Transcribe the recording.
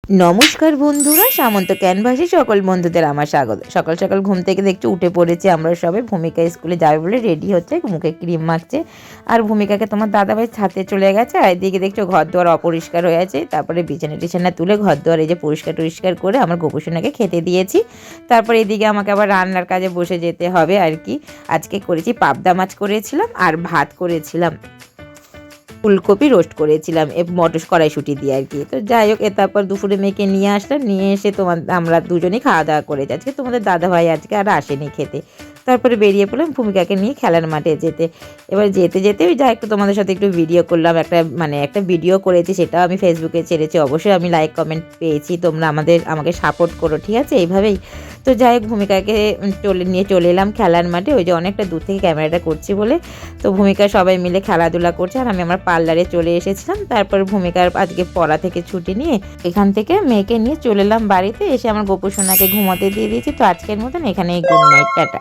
নমস্কার বন্ধুরা, সামন্ত ক্যানভাসে সকল বন্ধুদের আমার স্বাগত। সকাল সকাল ঘুম থেকে দেখছি উঠে পড়েছি আমরা সবাই। ভূমিকা স্কুলে যাবে বলে রেডি হচ্ছে, মুখে ক্রিম মাখছে। আর ভূমিকাকে তোমার দাদাভাই ছাদে চলে গেছে, আর এদিকে দেখছো ঘর দুয়ার অপরিষ্কার হয়ে আছে। তারপরে বিছানা টিছানা তুলে ঘর দুয়ার এই যে পরিষ্কার টরিষ্কার করে আমার গোপুসোনাকে খেতে দিয়েছি। তারপরে এদিকে আমাকে আবার রান্নার কাজে বসে যেতে হবে আর কি। আজকে করেছি পাবদা মাছ করেছিলাম আর ভাত করেছিলাম, ফুলকপি রোস্ট করেছিলাম মটর কড়াইশুঁটি দিয়ে আর কি। তো যাই হোক, তারপর দুপুরে মেয়েকে নিয়ে আসলাম, নিয়ে এসে আমরা দুজনেই খাওয়া দাওয়া করেছি। আজকে তোমাদের দাদাভাই আজকে আর আসেনি খেতে। তারপরে বেরিয়ে পড়লাম ভূমিকাকে নিয়ে খেলার মাঠে যেতে। এবার যেতে যেতে ওই যা একটু তোমাদের সাথে একটু ভিডিও করলাম, একটা ভিডিও করেছি, সেটাও আমি ফেসবুকে ছেড়েছি। অবশ্যই আমি লাইক কমেন্ট পেয়েছি, তোমরা আমাকে সাপোর্ট করো, ঠিক আছে, এইভাবেই। তো যাই হোক, ভূমিকাকে নিয়ে চলে এলাম খেলার মাঠে। ওই যে অনেকটা দূর থেকে ক্যামেরাটা করছি বলে। তো ভূমিকা সবাই মিলে খেলাধুলা করছে, আর আমি আমার পার্লারে চলে এসেছিলাম। তারপর ভূমিকার আজকে পড়া থেকে ছুটি নিয়ে এখান থেকে মেয়েকে নিয়ে চলে এলাম বাড়িতে। এসে আমার গোপুসোনাকে ঘুমাতে দিয়ে দিয়েছি। তো আজকের মতন এখানেই গুড নাইট, টাটা।